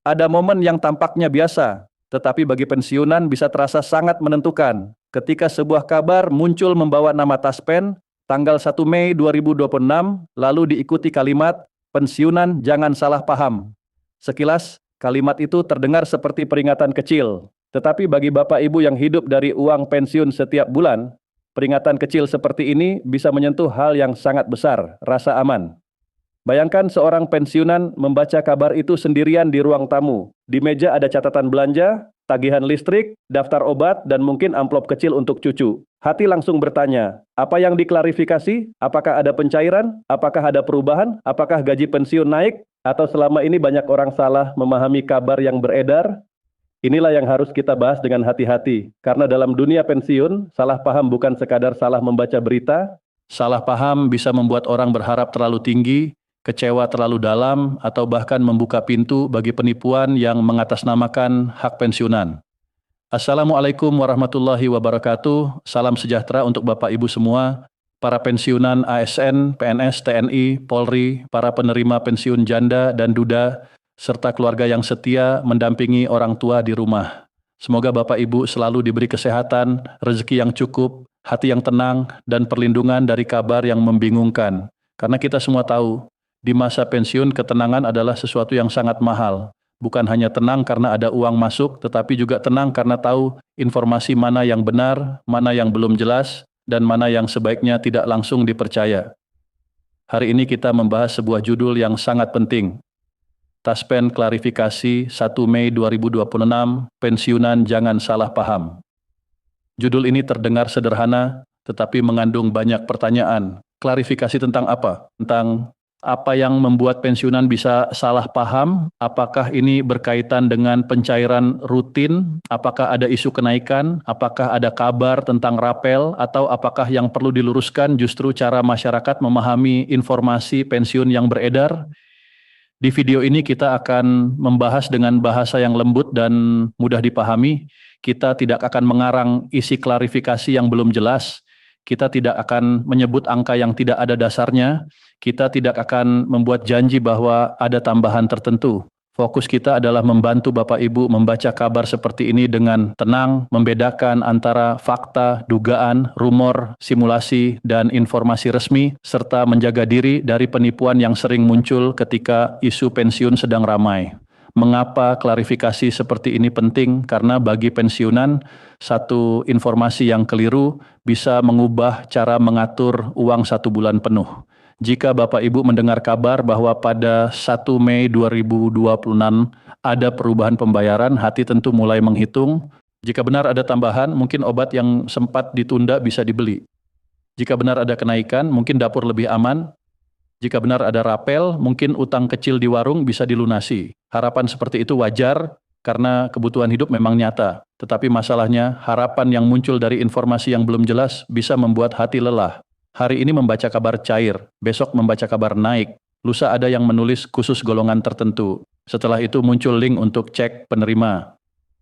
Ada momen yang tampaknya biasa, tetapi bagi pensiunan bisa terasa sangat menentukan. Ketika sebuah kabar muncul membawa nama Taspen, tanggal 1 Mei 2026, lalu diikuti kalimat, pensiunan jangan salah paham. Sekilas, kalimat itu terdengar seperti peringatan kecil. Tetapi bagi Bapak Ibu yang hidup dari uang pensiun setiap bulan, peringatan kecil seperti ini bisa menyentuh hal yang sangat besar, rasa aman. Bayangkan seorang pensiunan membaca kabar itu sendirian di ruang tamu. Di meja ada catatan belanja, tagihan listrik, daftar obat, dan mungkin amplop kecil untuk cucu. Hati langsung bertanya, apa yang diklarifikasi? Apakah ada pencairan? Apakah ada perubahan? Apakah gaji pensiun naik? Atau selama ini banyak orang salah memahami kabar yang beredar? Inilah yang harus kita bahas dengan hati-hati. Karena dalam dunia pensiun, salah paham bukan sekadar salah membaca berita. Salah paham bisa membuat orang berharap terlalu tinggi, kecewa terlalu dalam, atau bahkan membuka pintu bagi penipuan yang mengatasnamakan hak pensiunan. Assalamualaikum warahmatullahi wabarakatuh. Salam sejahtera untuk Bapak Ibu semua, para pensiunan ASN, PNS, TNI, Polri, para penerima pensiun janda dan duda, serta keluarga yang setia mendampingi orang tua di rumah. Semoga Bapak Ibu selalu diberi kesehatan, rezeki yang cukup, hati yang tenang, dan perlindungan dari kabar yang membingungkan. Karena kita semua tahu, di masa pensiun, ketenangan adalah sesuatu yang sangat mahal. Bukan hanya tenang karena ada uang masuk, tetapi juga tenang karena tahu informasi mana yang benar, mana yang belum jelas, dan mana yang sebaiknya tidak langsung dipercaya. Hari ini kita membahas sebuah judul yang sangat penting. Taspen klarifikasi 1 Mei 2026, pensiunan jangan salah paham. Judul ini terdengar sederhana, tetapi mengandung banyak pertanyaan. Klarifikasi tentang apa? Tentang apa yang membuat pensiunan bisa salah paham? Apakah ini berkaitan dengan pencairan rutin? Apakah ada isu kenaikan? Apakah ada kabar tentang rapel? Atau apakah yang perlu diluruskan justru cara masyarakat memahami informasi pensiun yang beredar? Di video ini kita akan membahas dengan bahasa yang lembut dan mudah dipahami. Kita tidak akan mengarang isi klarifikasi yang belum jelas. Kita tidak akan menyebut angka yang tidak ada dasarnya. Kita tidak akan membuat janji bahwa ada tambahan tertentu. Fokus kita adalah membantu Bapak Ibu membaca kabar seperti ini dengan tenang, membedakan antara fakta, dugaan, rumor, simulasi, dan informasi resmi, serta menjaga diri dari penipuan yang sering muncul ketika isu pensiun sedang ramai. Mengapa klarifikasi seperti ini penting? Karena bagi pensiunan, satu informasi yang keliru bisa mengubah cara mengatur uang 1 bulan penuh. Jika Bapak Ibu mendengar kabar bahwa pada 1 Mei 2026 ada perubahan pembayaran, hati tentu mulai menghitung. Jika benar ada tambahan, mungkin obat yang sempat ditunda bisa dibeli. Jika benar ada kenaikan, mungkin dapur lebih aman. Jika benar ada rapel, mungkin utang kecil di warung bisa dilunasi. Harapan seperti itu wajar karena kebutuhan hidup memang nyata. Tetapi masalahnya, harapan yang muncul dari informasi yang belum jelas bisa membuat hati lelah. Hari ini membaca kabar cair, besok membaca kabar naik. Lusa ada yang menulis khusus golongan tertentu. Setelah itu muncul link untuk cek penerima.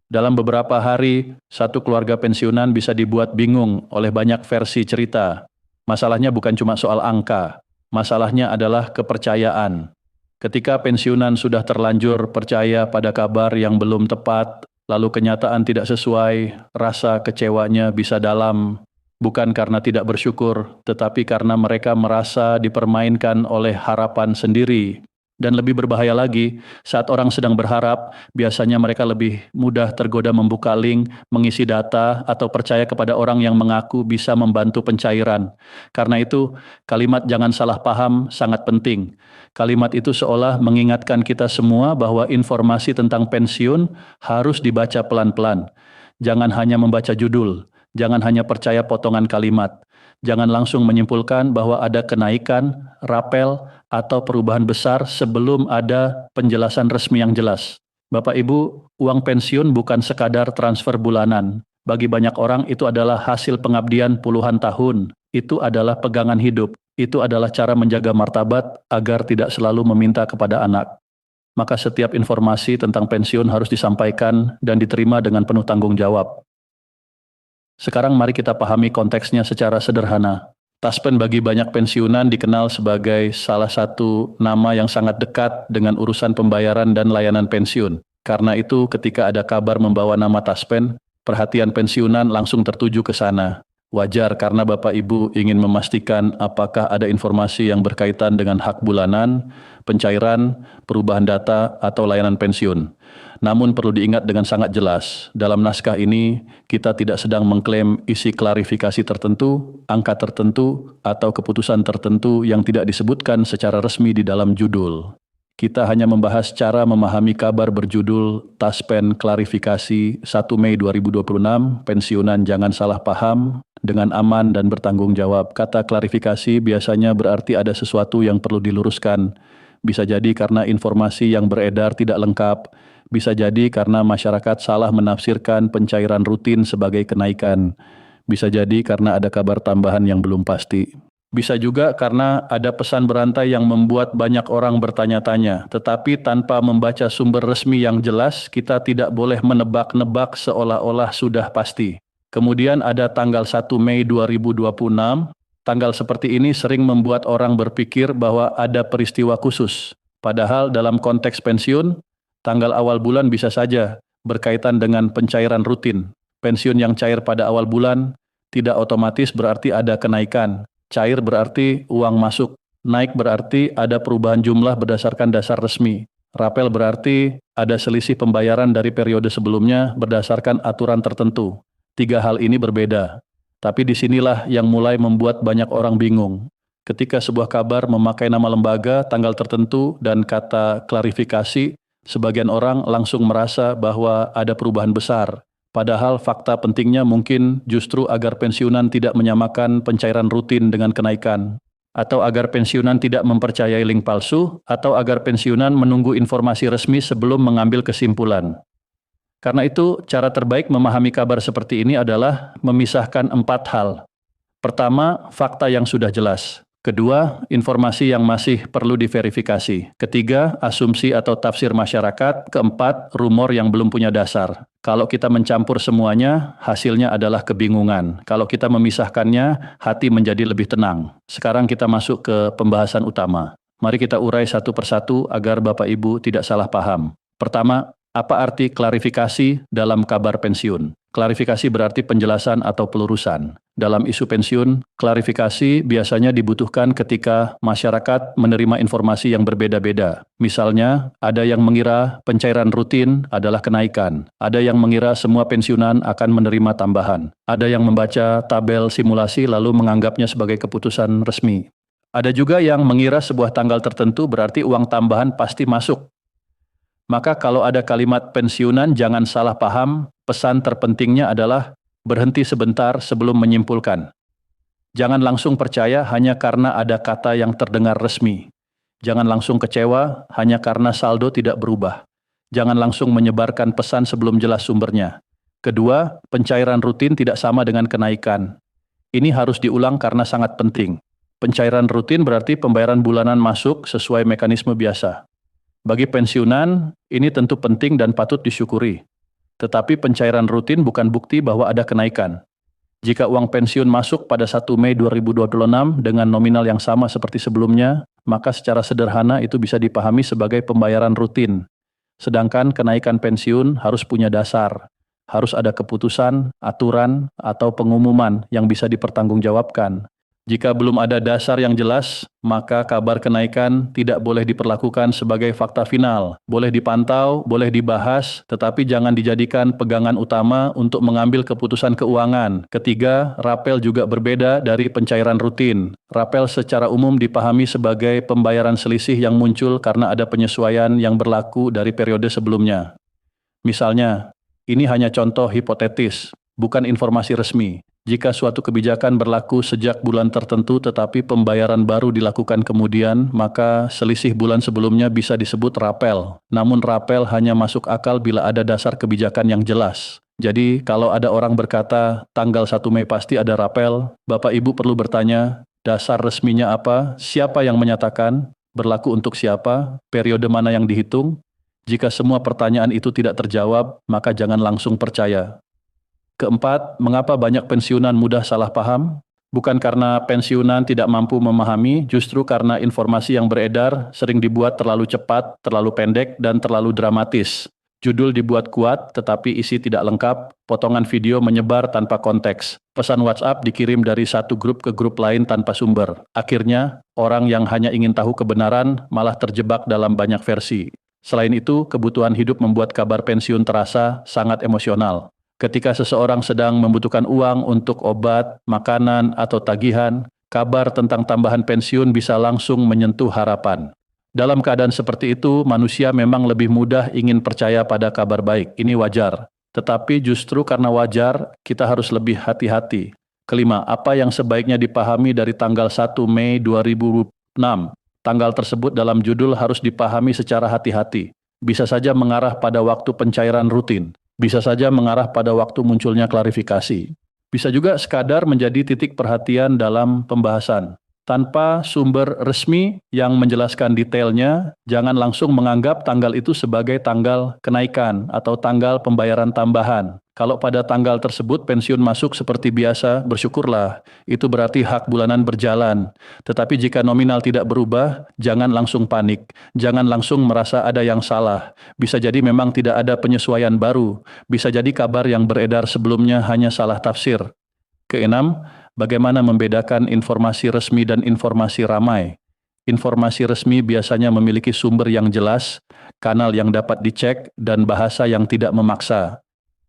Dalam beberapa hari, satu keluarga pensiunan bisa dibuat bingung oleh banyak versi cerita. Masalahnya bukan cuma soal angka. Masalahnya adalah kepercayaan. Ketika pensiunan sudah terlanjur percaya pada kabar yang belum tepat, lalu kenyataan tidak sesuai, rasa kecewanya bisa dalam, bukan karena tidak bersyukur, tetapi karena mereka merasa dipermainkan oleh harapan sendiri. Dan lebih berbahaya lagi, saat orang sedang berharap, biasanya mereka lebih mudah tergoda membuka link, mengisi data, atau percaya kepada orang yang mengaku bisa membantu pencairan. Karena itu, kalimat jangan salah paham sangat penting. Kalimat itu seolah mengingatkan kita semua bahwa informasi tentang pensiun harus dibaca pelan-pelan. Jangan hanya membaca judul, jangan hanya percaya potongan kalimat. Jangan langsung menyimpulkan bahwa ada kenaikan, rapel, atau perubahan besar sebelum ada penjelasan resmi yang jelas. Bapak Ibu, uang pensiun bukan sekadar transfer bulanan. Bagi banyak orang itu adalah hasil pengabdian puluhan tahun. Itu adalah pegangan hidup. Itu adalah cara menjaga martabat agar tidak selalu meminta kepada anak. Maka setiap informasi tentang pensiun harus disampaikan dan diterima dengan penuh tanggung jawab. Sekarang mari kita pahami konteksnya secara sederhana. Taspen bagi banyak pensiunan dikenal sebagai salah satu nama yang sangat dekat dengan urusan pembayaran dan layanan pensiun. Karena itu ketika ada kabar membawa nama Taspen, perhatian pensiunan langsung tertuju ke sana. Wajar karena Bapak Ibu ingin memastikan apakah ada informasi yang berkaitan dengan hak bulanan, pencairan, perubahan data, atau layanan pensiun. Namun perlu diingat dengan sangat jelas, dalam naskah ini kita tidak sedang mengklaim isi klarifikasi tertentu, angka tertentu, atau keputusan tertentu yang tidak disebutkan secara resmi di dalam judul. Kita hanya membahas cara memahami kabar berjudul Taspen Klarifikasi 1 Mei 2026, Pensiunan Jangan Salah Paham, dengan aman dan bertanggung jawab. Kata klarifikasi biasanya berarti ada sesuatu yang perlu diluruskan. Bisa jadi karena informasi yang beredar tidak lengkap, bisa jadi karena masyarakat salah menafsirkan pencairan rutin sebagai kenaikan, bisa jadi karena ada kabar tambahan yang belum pasti. Bisa juga karena ada pesan berantai yang membuat banyak orang bertanya-tanya, tetapi tanpa membaca sumber resmi yang jelas, kita tidak boleh menebak-nebak seolah-olah sudah pasti. Kemudian ada tanggal 1 Mei 2026, tanggal seperti ini sering membuat orang berpikir bahwa ada peristiwa khusus. Padahal dalam konteks pensiun, tanggal awal bulan bisa saja berkaitan dengan pencairan rutin. Pensiun yang cair pada awal bulan tidak otomatis berarti ada kenaikan. Cair berarti uang masuk, naik berarti ada perubahan jumlah berdasarkan dasar resmi. Rapel berarti ada selisih pembayaran dari periode sebelumnya berdasarkan aturan tertentu. Tiga hal ini berbeda. Tapi disinilah yang mulai membuat banyak orang bingung. Ketika sebuah kabar memakai nama lembaga, tanggal tertentu, dan kata klarifikasi, sebagian orang langsung merasa bahwa ada perubahan besar. Padahal fakta pentingnya mungkin justru agar pensiunan tidak menyamakan pencairan rutin dengan kenaikan, atau agar pensiunan tidak mempercayai link palsu, atau agar pensiunan menunggu informasi resmi sebelum mengambil kesimpulan. Karena itu, cara terbaik memahami kabar seperti ini adalah memisahkan 4 hal. Pertama, fakta yang sudah jelas. Kedua, informasi yang masih perlu diverifikasi. Ketiga, asumsi atau tafsir masyarakat. Keempat, rumor yang belum punya dasar. Kalau kita mencampur semuanya, hasilnya adalah kebingungan. Kalau kita memisahkannya, hati menjadi lebih tenang. Sekarang kita masuk ke pembahasan utama. Mari kita urai satu persatu agar Bapak Ibu tidak salah paham. Pertama, apa arti klarifikasi dalam kabar pensiun? Klarifikasi berarti penjelasan atau pelurusan. Dalam isu pensiun, klarifikasi biasanya dibutuhkan ketika masyarakat menerima informasi yang berbeda-beda. Misalnya, ada yang mengira pencairan rutin adalah kenaikan. Ada yang mengira semua pensiunan akan menerima tambahan. Ada yang membaca tabel simulasi lalu menganggapnya sebagai keputusan resmi. Ada juga yang mengira sebuah tanggal tertentu berarti uang tambahan pasti masuk. Maka kalau ada kalimat pensiunan jangan salah paham, pesan terpentingnya adalah berhenti sebentar sebelum menyimpulkan. Jangan langsung percaya hanya karena ada kata yang terdengar resmi. Jangan langsung kecewa hanya karena saldo tidak berubah. Jangan langsung menyebarkan pesan sebelum jelas sumbernya. Kedua, pencairan rutin tidak sama dengan kenaikan. Ini harus diulang karena sangat penting. Pencairan rutin berarti pembayaran bulanan masuk sesuai mekanisme biasa. Bagi pensiunan, ini tentu penting dan patut disyukuri. Tetapi pencairan rutin bukan bukti bahwa ada kenaikan. Jika uang pensiun masuk pada 1 Mei 2026 dengan nominal yang sama seperti sebelumnya, maka secara sederhana itu bisa dipahami sebagai pembayaran rutin. Sedangkan kenaikan pensiun harus punya dasar, harus ada keputusan, aturan, atau pengumuman yang bisa dipertanggungjawabkan. Jika belum ada dasar yang jelas, maka kabar kenaikan tidak boleh diperlakukan sebagai fakta final. Boleh dipantau, boleh dibahas, tetapi jangan dijadikan pegangan utama untuk mengambil keputusan keuangan. Ketiga, rapel juga berbeda dari pencairan rutin. Rapel secara umum dipahami sebagai pembayaran selisih yang muncul karena ada penyesuaian yang berlaku dari periode sebelumnya. Misalnya, ini hanya contoh hipotetis, bukan informasi resmi. Jika suatu kebijakan berlaku sejak bulan tertentu tetapi pembayaran baru dilakukan kemudian, maka selisih bulan sebelumnya bisa disebut rapel. Namun rapel hanya masuk akal bila ada dasar kebijakan yang jelas. Jadi kalau ada orang berkata tanggal 1 Mei pasti ada rapel, Bapak Ibu perlu bertanya, dasar resminya apa, siapa yang menyatakan, berlaku untuk siapa, periode mana yang dihitung? Jika semua pertanyaan itu tidak terjawab, maka jangan langsung percaya. Keempat, mengapa banyak pensiunan mudah salah paham? Bukan karena pensiunan tidak mampu memahami, justru karena informasi yang beredar sering dibuat terlalu cepat, terlalu pendek, dan terlalu dramatis. Judul dibuat kuat, tetapi isi tidak lengkap, potongan video menyebar tanpa konteks. Pesan WhatsApp dikirim dari satu grup ke grup lain tanpa sumber. Akhirnya, orang yang hanya ingin tahu kebenaran malah terjebak dalam banyak versi. Selain itu, kebutuhan hidup membuat kabar pensiun terasa sangat emosional. Ketika seseorang sedang membutuhkan uang untuk obat, makanan, atau tagihan, kabar tentang tambahan pensiun bisa langsung menyentuh harapan. Dalam keadaan seperti itu, manusia memang lebih mudah ingin percaya pada kabar baik. Ini wajar. Tetapi justru karena wajar, kita harus lebih hati-hati. Kelima, apa yang sebaiknya dipahami dari tanggal 1 Mei 2006? Tanggal tersebut dalam judul harus dipahami secara hati-hati. Bisa saja mengarah pada waktu pencairan rutin. Bisa saja mengarah pada waktu munculnya klarifikasi. Bisa juga sekadar menjadi titik perhatian dalam pembahasan. Tanpa sumber resmi yang menjelaskan detailnya, jangan langsung menganggap tanggal itu sebagai tanggal kenaikan atau tanggal pembayaran tambahan. Kalau pada tanggal tersebut pensiun masuk seperti biasa, bersyukurlah. Itu berarti hak bulanan berjalan. Tetapi jika nominal tidak berubah, jangan langsung panik. Jangan langsung merasa ada yang salah. Bisa jadi memang tidak ada penyesuaian baru. Bisa jadi kabar yang beredar sebelumnya hanya salah tafsir. Keenam, bagaimana membedakan informasi resmi dan informasi ramai? Informasi resmi biasanya memiliki sumber yang jelas, kanal yang dapat dicek, dan bahasa yang tidak memaksa.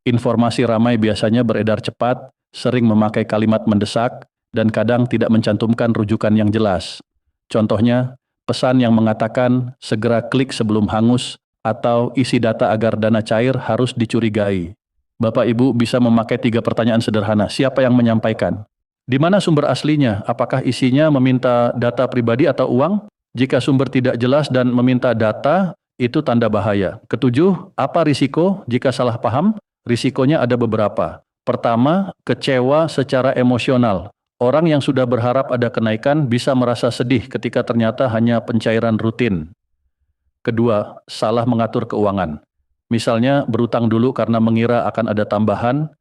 Informasi ramai biasanya beredar cepat, sering memakai kalimat mendesak, dan kadang tidak mencantumkan rujukan yang jelas. Contohnya, pesan yang mengatakan segera klik sebelum hangus atau isi data agar dana cair harus dicurigai. Bapak Ibu bisa memakai 3 pertanyaan sederhana. Siapa yang menyampaikan? Di mana sumber aslinya? Apakah isinya meminta data pribadi atau uang? Jika sumber tidak jelas dan meminta data, itu tanda bahaya. Ketujuh, apa risiko jika salah paham? Risikonya ada beberapa. Pertama, kecewa secara emosional. Orang yang sudah berharap ada kenaikan bisa merasa sedih ketika ternyata hanya pencairan rutin. Kedua, salah mengatur keuangan. Misalnya berutang dulu karena mengira akan ada tambahan.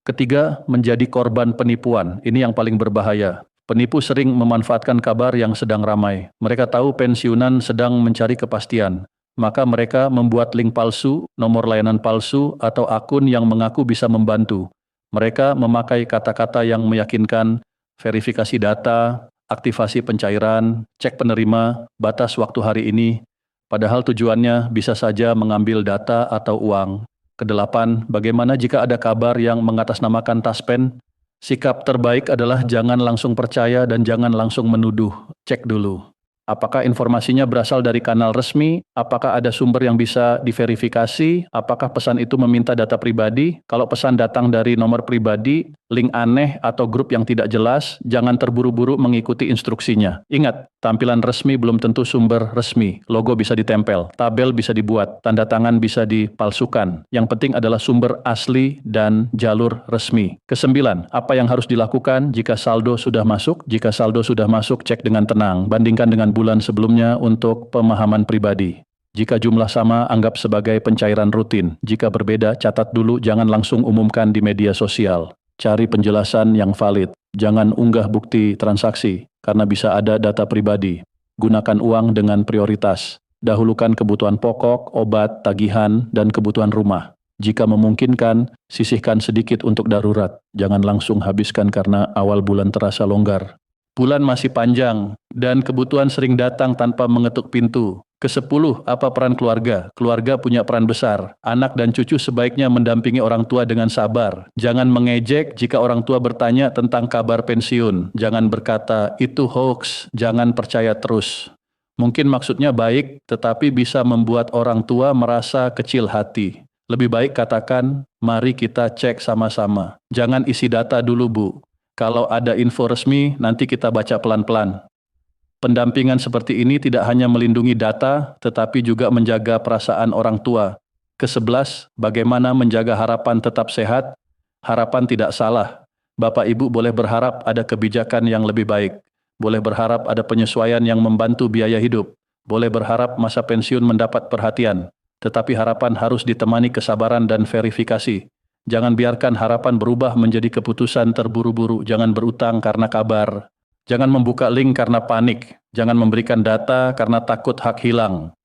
Ketiga, menjadi korban penipuan. Ini yang paling berbahaya. Penipu sering memanfaatkan kabar yang sedang ramai. Mereka tahu pensiunan sedang mencari kepastian. Maka mereka membuat link palsu, nomor layanan palsu, atau akun yang mengaku bisa membantu. Mereka memakai kata-kata yang meyakinkan, verifikasi data, aktivasi pencairan, cek penerima, batas waktu hari ini. Padahal tujuannya bisa saja mengambil data atau uang. Kedelapan, bagaimana jika ada kabar yang mengatasnamakan taspen? Sikap terbaik adalah jangan langsung percaya dan jangan langsung menuduh. Cek dulu. Apakah informasinya berasal dari kanal resmi? Apakah ada sumber yang bisa diverifikasi? Apakah pesan itu meminta data pribadi? Kalau pesan datang dari nomor pribadi, link aneh atau grup yang tidak jelas, jangan terburu-buru mengikuti instruksinya. Ingat, tampilan resmi belum tentu sumber resmi. Logo bisa ditempel, tabel bisa dibuat, tanda tangan bisa dipalsukan. Yang penting adalah sumber asli dan jalur resmi. Kesembilan, apa yang harus dilakukan jika saldo sudah masuk? Jika saldo sudah masuk, cek dengan tenang. Bandingkan dengan bulan sebelumnya untuk pemahaman pribadi. Jika jumlah sama, anggap sebagai pencairan rutin. Jika berbeda, catat dulu, jangan langsung umumkan di media sosial. Cari penjelasan yang valid. Jangan unggah bukti transaksi, karena bisa ada data pribadi. Gunakan uang dengan prioritas. Dahulukan kebutuhan pokok, obat, tagihan, dan kebutuhan rumah. Jika memungkinkan, sisihkan sedikit untuk darurat. Jangan langsung habiskan karena awal bulan terasa longgar. Bulan masih panjang, dan kebutuhan sering datang tanpa mengetuk pintu. Kesepuluh, apa peran keluarga? Keluarga punya peran besar. Anak dan cucu sebaiknya mendampingi orang tua dengan sabar. Jangan mengejek jika orang tua bertanya tentang kabar pensiun. Jangan berkata, itu hoax, jangan percaya terus. Mungkin maksudnya baik, tetapi bisa membuat orang tua merasa kecil hati. Lebih baik katakan, mari kita cek sama-sama. Jangan isi data dulu, Bu. Kalau ada info resmi, nanti kita baca pelan-pelan. Pendampingan seperti ini tidak hanya melindungi data, tetapi juga menjaga perasaan orang tua. Ke-11, bagaimana menjaga harapan tetap sehat? Harapan tidak salah. Bapak Ibu boleh berharap ada kebijakan yang lebih baik. Boleh berharap ada penyesuaian yang membantu biaya hidup. Boleh berharap masa pensiun mendapat perhatian. Tetapi harapan harus ditemani kesabaran dan verifikasi. Jangan biarkan harapan berubah menjadi keputusan terburu-buru. Jangan berutang karena kabar. Jangan membuka link karena panik. Jangan memberikan data karena takut hak hilang.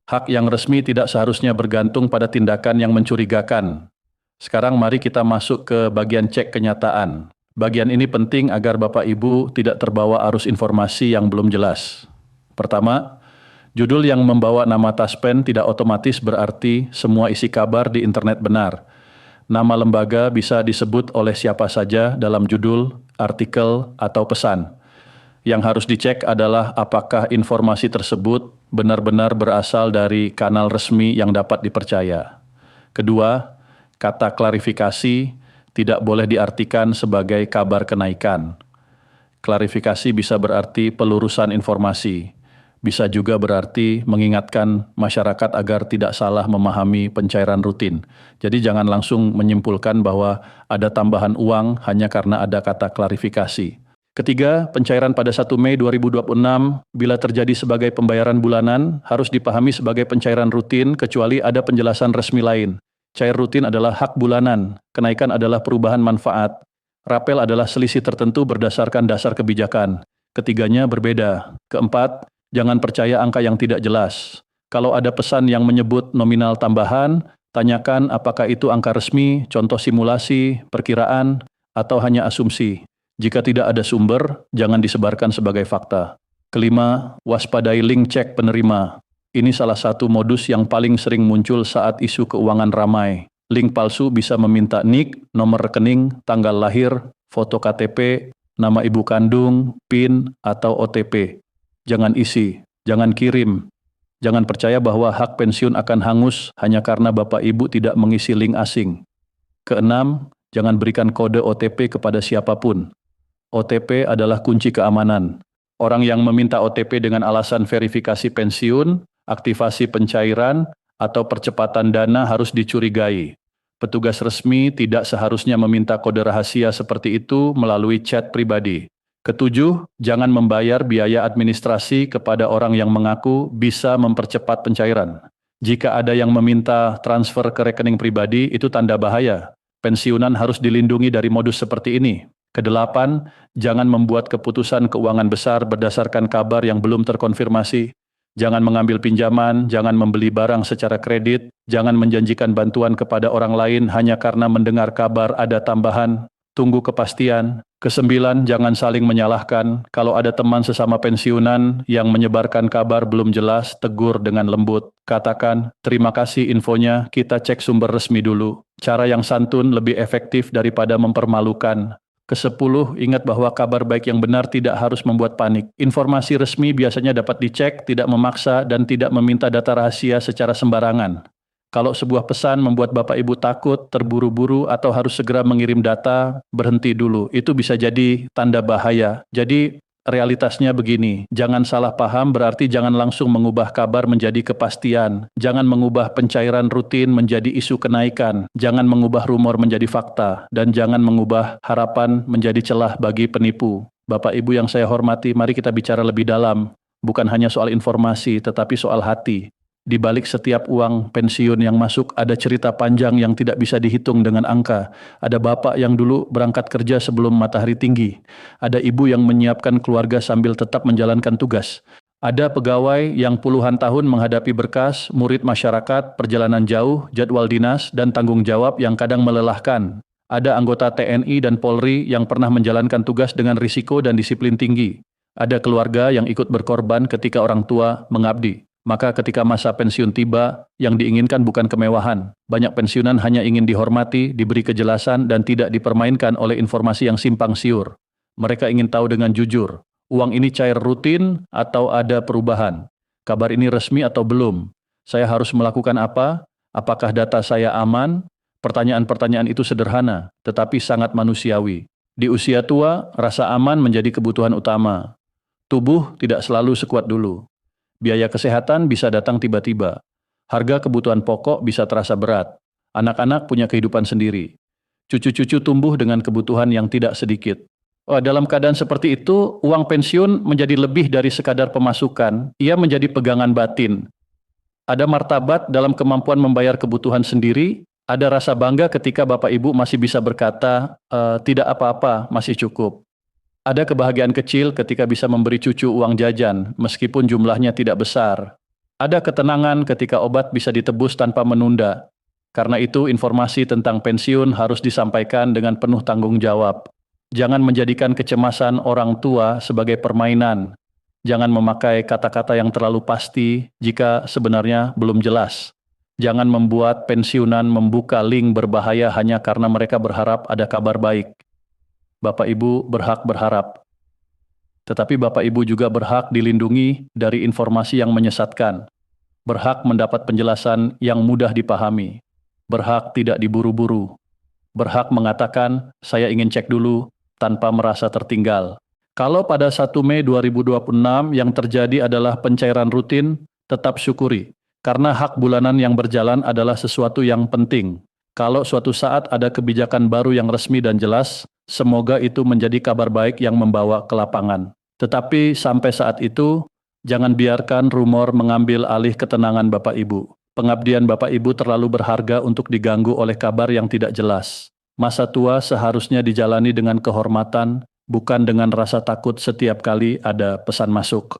Hak yang resmi tidak seharusnya bergantung pada tindakan yang mencurigakan. Sekarang mari kita masuk ke bagian cek kenyataan. Bagian ini penting agar Bapak Ibu tidak terbawa arus informasi yang belum jelas. Pertama, judul yang membawa nama Taspen tidak otomatis berarti semua isi kabar di internet benar. Nama lembaga bisa disebut oleh siapa saja dalam judul, artikel, atau pesan. Yang harus dicek adalah apakah informasi tersebut benar-benar berasal dari kanal resmi yang dapat dipercaya. Kedua, kata klarifikasi tidak boleh diartikan sebagai kabar kenaikan. Klarifikasi bisa berarti pelurusan informasi. Bisa juga berarti mengingatkan masyarakat agar tidak salah memahami pencairan rutin. Jadi jangan langsung menyimpulkan bahwa ada tambahan uang hanya karena ada kata klarifikasi. Ketiga, pencairan pada 1 Mei 2026 bila terjadi sebagai pembayaran bulanan harus dipahami sebagai pencairan rutin kecuali ada penjelasan resmi lain. Cair rutin adalah hak bulanan, kenaikan adalah perubahan manfaat, rapel adalah selisih tertentu berdasarkan dasar kebijakan. Ketiganya berbeda. Keempat, jangan percaya angka yang tidak jelas. Kalau ada pesan yang menyebut nominal tambahan, tanyakan apakah itu angka resmi, contoh simulasi, perkiraan, atau hanya asumsi. Jika tidak ada sumber, jangan disebarkan sebagai fakta. Kelima, waspadai link cek penerima. Ini salah satu modus yang paling sering muncul saat isu keuangan ramai. Link palsu bisa meminta NIK, nomor rekening, tanggal lahir, foto KTP, nama ibu kandung, PIN, atau OTP. Jangan isi, jangan kirim. Jangan percaya bahwa hak pensiun akan hangus hanya karena Bapak Ibu tidak mengisi link asing. Keenam, jangan berikan kode OTP kepada siapapun. OTP adalah kunci keamanan. Orang yang meminta OTP dengan alasan verifikasi pensiun, aktivasi pencairan, atau percepatan dana harus dicurigai. Petugas resmi tidak seharusnya meminta kode rahasia seperti itu melalui chat pribadi. Ketujuh, jangan membayar biaya administrasi kepada orang yang mengaku bisa mempercepat pencairan. Jika ada yang meminta transfer ke rekening pribadi, itu tanda bahaya. Pensiunan harus dilindungi dari modus seperti ini. Kedelapan, jangan membuat keputusan keuangan besar berdasarkan kabar yang belum terkonfirmasi. Jangan mengambil pinjaman, jangan membeli barang secara kredit, jangan menjanjikan bantuan kepada orang lain hanya karena mendengar kabar ada tambahan. Tunggu kepastian. Kesembilan, jangan saling menyalahkan. Kalau ada teman sesama pensiunan yang menyebarkan kabar belum jelas, tegur dengan lembut. Katakan, terima kasih infonya, kita cek sumber resmi dulu. Cara yang santun lebih efektif daripada mempermalukan. Kesepuluh, ingat bahwa kabar baik yang benar tidak harus membuat panik. Informasi resmi biasanya dapat dicek, tidak memaksa, dan tidak meminta data rahasia secara sembarangan. Kalau sebuah pesan membuat Bapak Ibu takut, terburu-buru, atau harus segera mengirim data, berhenti dulu. Itu bisa jadi tanda bahaya. Jadi realitasnya begini, jangan salah paham berarti jangan langsung mengubah kabar menjadi kepastian. Jangan mengubah pencairan rutin menjadi isu kenaikan. Jangan mengubah rumor menjadi fakta. Dan jangan mengubah harapan menjadi celah bagi penipu. Bapak Ibu yang saya hormati, mari kita bicara lebih dalam. Bukan hanya soal informasi, tetapi soal hati. Di balik setiap uang pensiun yang masuk ada cerita panjang yang tidak bisa dihitung dengan angka. Ada bapak yang dulu berangkat kerja sebelum matahari tinggi. Ada ibu yang menyiapkan keluarga sambil tetap menjalankan tugas. Ada pegawai yang puluhan tahun menghadapi berkas, murid masyarakat, perjalanan jauh, jadwal dinas, dan tanggung jawab yang kadang melelahkan. Ada anggota TNI dan Polri yang pernah menjalankan tugas dengan risiko dan disiplin tinggi. Ada keluarga yang ikut berkorban ketika orang tua mengabdi. Maka ketika masa pensiun tiba, yang diinginkan bukan kemewahan. Banyak pensiunan hanya ingin dihormati, diberi kejelasan, dan tidak dipermainkan oleh informasi yang simpang siur. Mereka ingin tahu dengan jujur, uang ini cair rutin atau ada perubahan? Kabar ini resmi atau belum? Saya harus melakukan apa? Apakah data saya aman? Pertanyaan-pertanyaan itu sederhana, tetapi sangat manusiawi. Di usia tua, rasa aman menjadi kebutuhan utama. Tubuh tidak selalu sekuat dulu. Biaya kesehatan bisa datang tiba-tiba. Harga kebutuhan pokok bisa terasa berat. Anak-anak punya kehidupan sendiri. Cucu-cucu tumbuh dengan kebutuhan yang tidak sedikit. Dalam keadaan seperti itu, uang pensiun menjadi lebih dari sekadar pemasukan. Ia menjadi pegangan batin. Ada martabat dalam kemampuan membayar kebutuhan sendiri. Ada rasa bangga ketika Bapak Ibu masih bisa berkata, tidak apa-apa, masih cukup. Ada kebahagiaan kecil ketika bisa memberi cucu uang jajan, meskipun jumlahnya tidak besar. Ada ketenangan ketika obat bisa ditebus tanpa menunda. Karena itu, informasi tentang pensiun harus disampaikan dengan penuh tanggung jawab. Jangan menjadikan kecemasan orang tua sebagai permainan. Jangan memakai kata-kata yang terlalu pasti jika sebenarnya belum jelas. Jangan membuat pensiunan membuka link berbahaya hanya karena mereka berharap ada kabar baik. Bapak Ibu berhak berharap. Tetapi Bapak Ibu juga berhak dilindungi dari informasi yang menyesatkan. Berhak mendapat penjelasan yang mudah dipahami. Berhak tidak diburu-buru. Berhak mengatakan, saya ingin cek dulu, tanpa merasa tertinggal. Kalau pada 1 Mei 2026 yang terjadi adalah pencairan rutin, tetap syukuri. Karena hak bulanan yang berjalan adalah sesuatu yang penting. Kalau suatu saat ada kebijakan baru yang resmi dan jelas, semoga itu menjadi kabar baik yang membawa ke lapangan. Tetapi sampai saat itu, jangan biarkan rumor mengambil alih ketenangan Bapak Ibu. Pengabdian Bapak Ibu terlalu berharga untuk diganggu oleh kabar yang tidak jelas. Masa tua seharusnya dijalani dengan kehormatan, bukan dengan rasa takut setiap kali ada pesan masuk.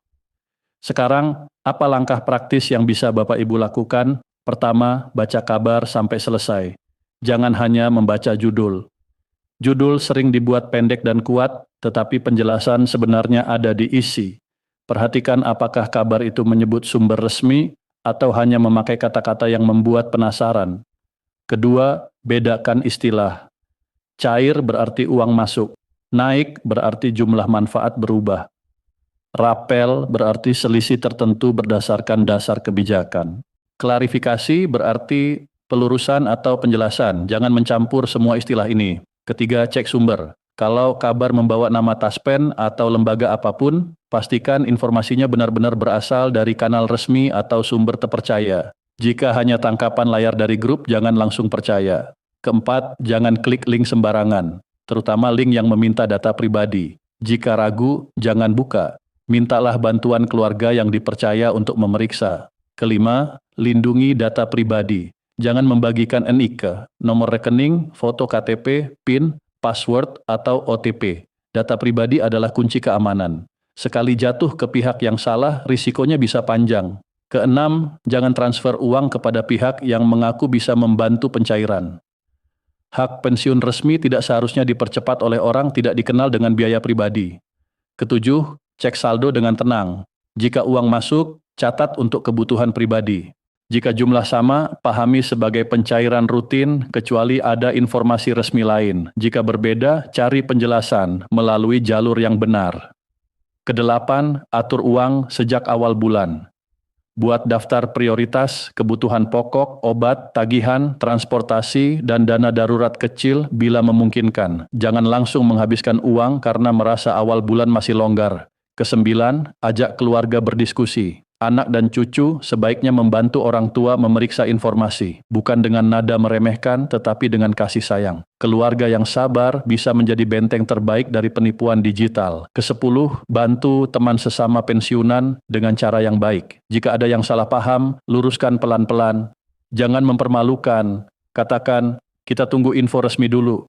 Sekarang, apa langkah praktis yang bisa Bapak Ibu lakukan? Pertama, baca kabar sampai selesai. Jangan hanya membaca judul. Judul sering dibuat pendek dan kuat, tetapi penjelasan sebenarnya ada di isi. Perhatikan apakah kabar itu menyebut sumber resmi atau hanya memakai kata-kata yang membuat penasaran. Kedua, bedakan istilah. Cair berarti uang masuk. Naik berarti jumlah manfaat berubah. Rapel berarti selisih tertentu berdasarkan dasar kebijakan. Klarifikasi berarti pelurusan atau penjelasan. Jangan mencampur semua istilah ini. Ketiga, cek sumber. Kalau kabar membawa nama taspen atau lembaga apapun, pastikan informasinya benar-benar berasal dari kanal resmi atau sumber terpercaya. Jika hanya tangkapan layar dari grup, jangan langsung percaya. Keempat, jangan klik link sembarangan, terutama link yang meminta data pribadi. Jika ragu, jangan buka. Mintalah bantuan keluarga yang dipercaya untuk memeriksa. Kelima, lindungi data pribadi. Jangan membagikan NIK, nomor rekening, foto KTP, PIN, password, atau OTP. Data pribadi adalah kunci keamanan. Sekali jatuh ke pihak yang salah, risikonya bisa panjang. Keenam, jangan transfer uang kepada pihak yang mengaku bisa membantu pencairan. Hak pensiun resmi tidak seharusnya dipercepat oleh orang tidak dikenal dengan biaya pribadi. Ketujuh, cek saldo dengan tenang. Jika uang masuk, catat untuk kebutuhan pribadi. Jika jumlah sama, pahami sebagai pencairan rutin kecuali ada informasi resmi lain. Jika berbeda, cari penjelasan melalui jalur yang benar. Kedelapan, atur uang sejak awal bulan. Buat daftar prioritas, kebutuhan pokok, obat, tagihan, transportasi, dan dana darurat kecil bila memungkinkan. Jangan langsung menghabiskan uang karena merasa awal bulan masih longgar. Kesembilan, ajak keluarga berdiskusi. Anak dan cucu sebaiknya membantu orang tua memeriksa informasi, bukan dengan nada meremehkan tetapi dengan kasih sayang. Keluarga yang sabar bisa menjadi benteng terbaik dari penipuan digital. Kesepuluh, bantu teman sesama pensiunan dengan cara yang baik. Jika ada yang salah paham, luruskan pelan-pelan. Jangan mempermalukan, katakan, kita tunggu info resmi dulu.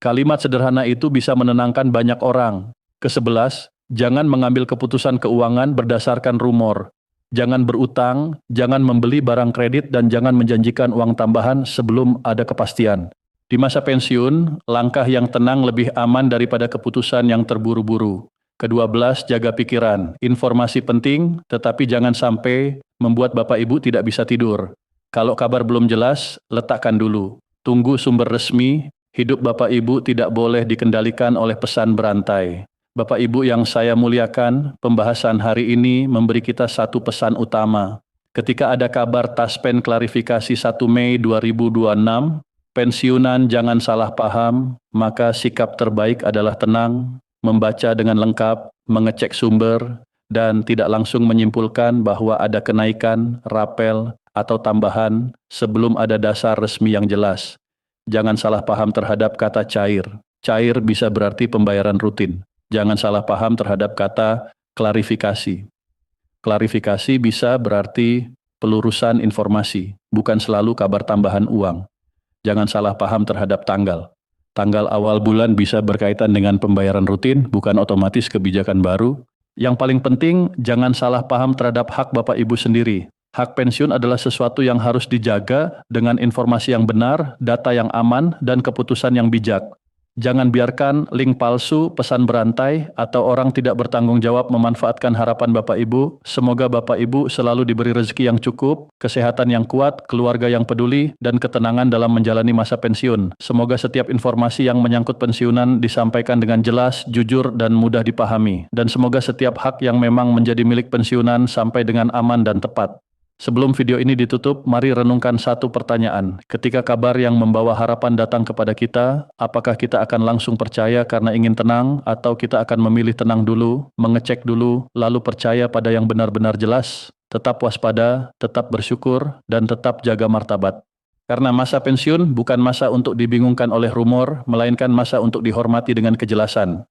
Kalimat sederhana itu bisa menenangkan banyak orang. Kesebelas, jangan mengambil keputusan keuangan berdasarkan rumor. Jangan berutang, jangan membeli barang kredit, dan jangan menjanjikan uang tambahan sebelum ada kepastian. Di masa pensiun, langkah yang tenang lebih aman daripada keputusan yang terburu-buru. Ke-12, jaga pikiran. Informasi penting, tetapi jangan sampai membuat Bapak Ibu tidak bisa tidur. Kalau kabar belum jelas, letakkan dulu. Tunggu sumber resmi. Hidup Bapak Ibu tidak boleh dikendalikan oleh pesan berantai. Bapak Ibu yang saya muliakan, pembahasan hari ini memberi kita satu pesan utama. Ketika ada kabar taspen klarifikasi 1 Mei 2026, pensiunan jangan salah paham, maka sikap terbaik adalah tenang, membaca dengan lengkap, mengecek sumber, dan tidak langsung menyimpulkan bahwa ada kenaikan, rapel, atau tambahan sebelum ada dasar resmi yang jelas. Jangan salah paham terhadap kata cair. Cair bisa berarti pembayaran rutin. Jangan salah paham terhadap kata klarifikasi. Klarifikasi bisa berarti pelurusan informasi, bukan selalu kabar tambahan uang. Jangan salah paham terhadap tanggal. Tanggal awal bulan bisa berkaitan dengan pembayaran rutin, bukan otomatis kebijakan baru. Yang paling penting, jangan salah paham terhadap hak Bapak Ibu sendiri. Hak pensiun adalah sesuatu yang harus dijaga dengan informasi yang benar, data yang aman, dan keputusan yang bijak. Jangan biarkan link palsu, pesan berantai, atau orang tidak bertanggung jawab memanfaatkan harapan Bapak Ibu. Semoga Bapak Ibu selalu diberi rezeki yang cukup, kesehatan yang kuat, keluarga yang peduli, dan ketenangan dalam menjalani masa pensiun. Semoga setiap informasi yang menyangkut pensiunan disampaikan dengan jelas, jujur, dan mudah dipahami. Dan semoga setiap hak yang memang menjadi milik pensiunan sampai dengan aman dan tepat. Sebelum video ini ditutup, mari renungkan satu pertanyaan. Ketika kabar yang membawa harapan datang kepada kita, apakah kita akan langsung percaya karena ingin tenang, atau kita akan memilih tenang dulu, mengecek dulu, lalu percaya pada yang benar-benar jelas? Tetap waspada, tetap bersyukur, dan tetap jaga martabat. Karena masa pensiun bukan masa untuk dibingungkan oleh rumor, melainkan masa untuk dihormati dengan kejelasan.